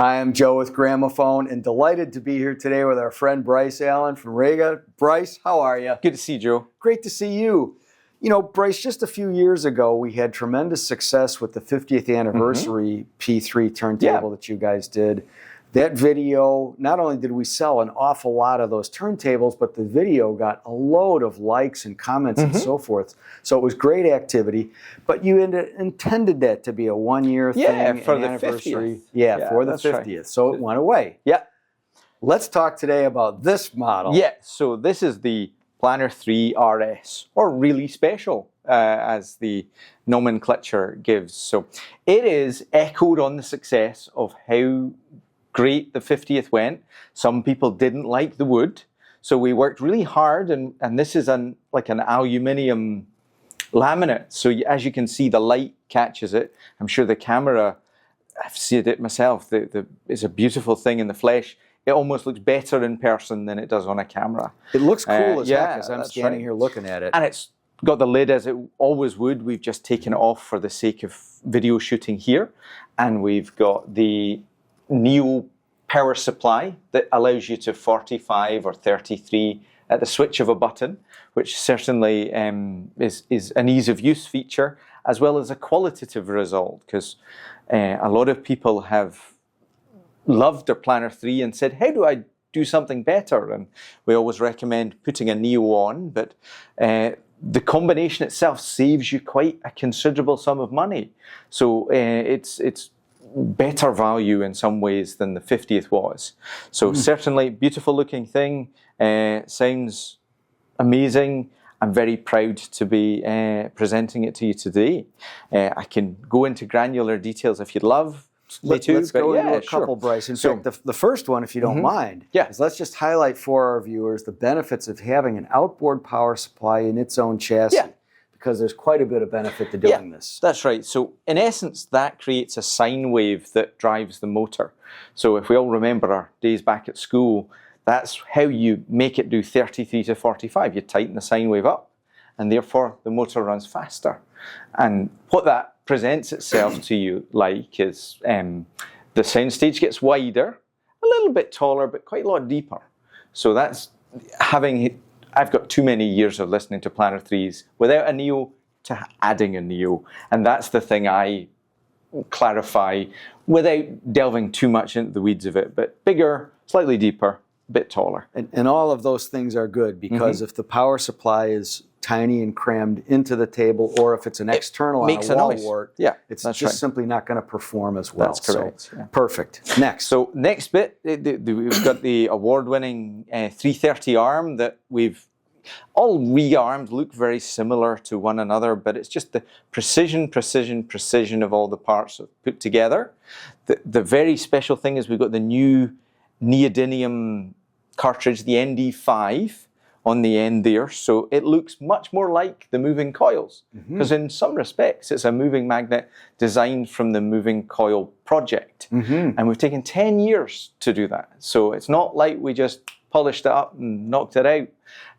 Hi, I'm Joe with Gramophone and delighted to be here today with our friend Bryce Allen from Rega. Bryce, how are you? Good to see you, Joe. Great to see you. You know, Bryce, just a few years ago, we had tremendous success with the 50th anniversary P3 turntable that you guys did. That video, not only did we sell an awful lot of those turntables, but the video got a load of likes and comments and so forth. So it was great activity. But you intended that to be a one-year thing. For the anniversary. 50th. Yeah, for the 50th. Right. So it went away. Yeah. Let's talk today about this model. Yeah, so this is the Planar 3 RS, or really special, as the nomenclature gives. So it is echoed on the success of how great the 50th went. Some people didn't like the wood, so we worked really hard, and this is like an aluminium laminate. So as you can see, the light catches it. I'm sure the camera, I've seen it myself, it's a beautiful thing in the flesh. It almost looks better in person than it does on a camera. It looks cool as heck as I'm standing here looking at it. And it's got the lid as it always would. We've just taken it off for the sake of video shooting here. And we've got the Neo power supply that allows you to 45 or 33 at the switch of a button, which certainly is an ease of use feature, as well as a qualitative result, because a lot of people have loved their Planar 3 and said, how do I do something better? And we always recommend putting a Neo on, but the combination itself saves you quite a considerable sum of money. So it's better value in some ways than the 50th was. So certainly beautiful looking thing, sounds amazing. I'm very proud to be presenting it to you today. I can go into granular details if you'd love. Let's go into a couple, Bryce. In fact, the first one, if you don't mind, is let's just highlight for our viewers the benefits of having an outboard power supply in its own chassis. Because there's quite a bit of benefit to doing this. That's right. So in essence, that creates a sine wave that drives the motor. So if we all remember our days back at school, that's how you make it do 33 to 45. You tighten the sine wave up, and therefore the motor runs faster. And what that presents itself to you like is the soundstage gets wider, a little bit taller, but quite a lot deeper. So that's having... I've got too many years of listening to Planar 3s without a Neo to adding a Neo. And that's the thing I clarify without delving too much into the weeds of it. But bigger, slightly deeper, a bit taller. And all of those things are good because if the power supply is tiny and crammed into the table, or if it's an external on a wall wart, it's just simply not going to perform as well. That's correct. So, perfect. Next. So next bit, we've got the award-winning 330 arm that we've... All Rega arms look very similar to one another, but it's just the precision of all the parts put together. The very special thing is we've got the new neodymium cartridge, the ND5, on the end there, so it looks much more like the moving coils, because in some respects it's a moving magnet designed from the moving coil project, and we've taken 10 years to do that. So it's not like we just polished it up and knocked it out.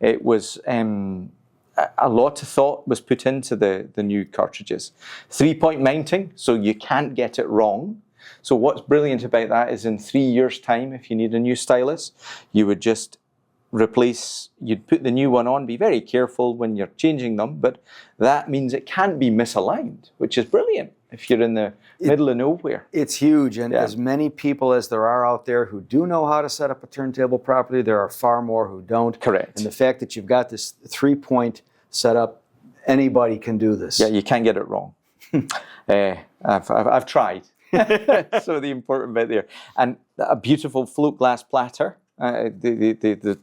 It was a lot of thought was put into the new cartridges. 3-point mounting, so you can't get it wrong. So what's brilliant about that is in 3 years' time, if you need a new stylus, you would just you'd put the new one on, be very careful when you're changing them, but that means it can't be misaligned, which is brilliant if you're in the middle of nowhere. It's huge, and as many people as there are out there who do know how to set up a turntable properly, there are far more who don't. Correct. And the fact that you've got this 3-point setup, anybody can do this. Yeah, you can't get it wrong. I've tried. So the important bit there. And a beautiful float glass platter. The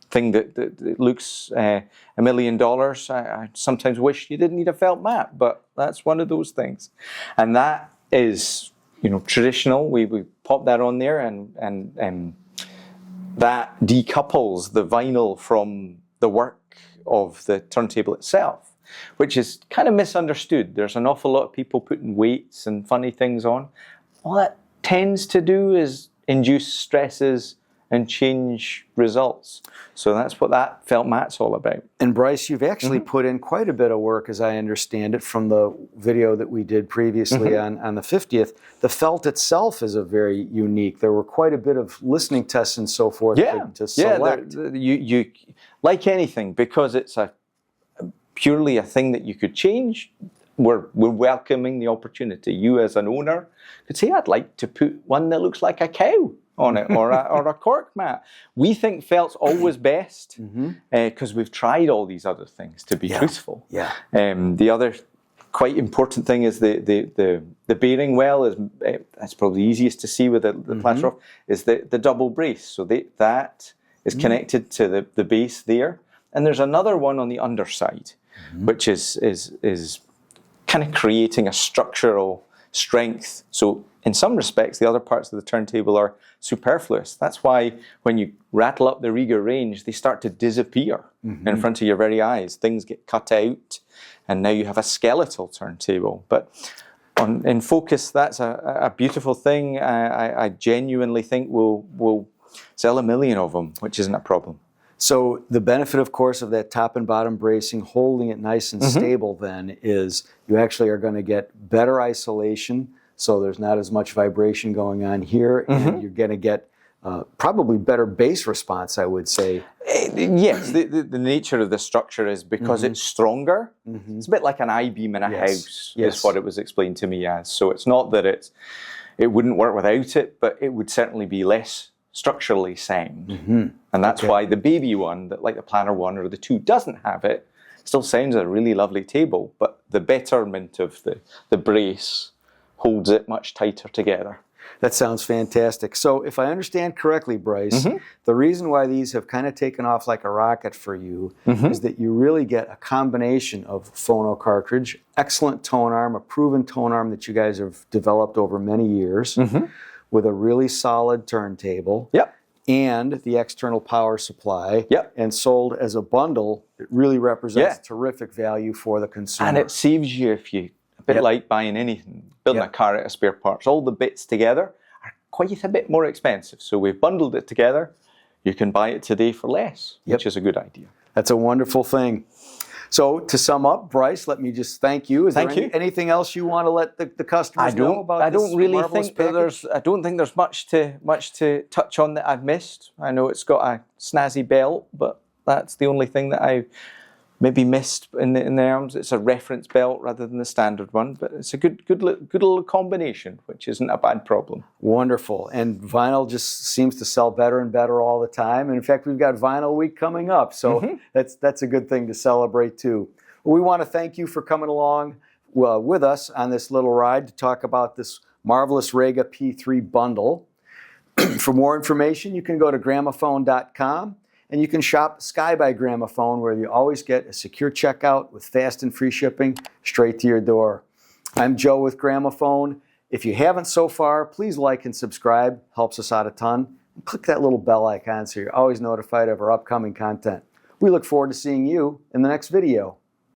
thing that looks $1 million. I sometimes wish you didn't need a felt mat, but that's one of those things. And that is, traditional. We pop that on there, and that decouples the vinyl from the work of the turntable itself, which is kind of misunderstood. There's an awful lot of people putting weights and funny things on. All that tends to do is induce stresses and change results. So that's what that felt mat's all about. And Bryce, you've actually put in quite a bit of work, as I understand it, from the video that we did previously on the 50th. The felt itself is a very unique. There were quite a bit of listening tests and so forth to select. Yeah, you like anything, because it's purely a thing that you could change. We're welcoming the opportunity. You as an owner could say, I'd like to put one that looks like a cow on it, or a cork mat. We think felt's always best, because we've tried all these other things, to be truthful. Yeah. The other quite important thing is the bearing well is, that's probably easiest to see with the platter off, is the double brace. So that is connected to the base there. And there's another one on the underside, which is kind of creating a structural strength. So in some respects, the other parts of the turntable are superfluous. That's why when you rattle up the Rega range, they start to disappear in front of your very eyes. Things get cut out, and now you have a skeletal turntable. But in focus, that's a beautiful thing. I genuinely think we'll sell 1 million of them, which isn't a problem. So the benefit, of course, of that top and bottom bracing, holding it nice and stable then, is you actually are going to get better isolation, so there's not as much vibration going on here, and you're going to get probably better bass response, I would say. Yes, the nature of the structure is because it's stronger. It's a bit like an I-beam in a house, is what it was explained to me as. So it's not that it wouldn't work without it, but it would certainly be less structurally sound. And that's why the baby one, that like the Planar one or the 2 doesn't have it, still sounds a really lovely table, but the betterment of the brace holds it much tighter together. That sounds fantastic. So if I understand correctly, Bryce, the reason why these have kind of taken off like a rocket for you is that you really get a combination of phono cartridge, excellent tone arm, a proven tone arm that you guys have developed over many years, with a really solid turntable, and the external power supply, and sold as a bundle. It really represents terrific value for the consumer. And it saves you, if you, a bit like buying anything, building a car out of spare parts, all the bits together are quite a bit more expensive. So we've bundled it together. You can buy it today for less, which is a good idea. That's a wonderful thing. So to sum up, Bryce, let me just thank you. Is there anything else you want to let the customers know about this? I don't really think that I don't think there's much to touch on that I've missed. I know it's got a snazzy belt, but that's the only thing that I've maybe missed in the arms. It's a reference belt rather than the standard one, but it's a good little combination, which isn't a bad problem. Wonderful. And vinyl just seems to sell better and better all the time. And in fact, we've got Vinyl Week coming up, so that's a good thing to celebrate too. We want to thank you for coming along with us on this little ride to talk about this marvelous Rega P3 bundle. For more information, you can go to gramophone.com. And you can shop Sky by Gramophone, where you always get a secure checkout with fast and free shipping straight to your door. I'm Joe with Gramophone. If you haven't so far, please like and subscribe. Helps us out a ton. And click that little bell icon so you're always notified of our upcoming content. We look forward to seeing you in the next video.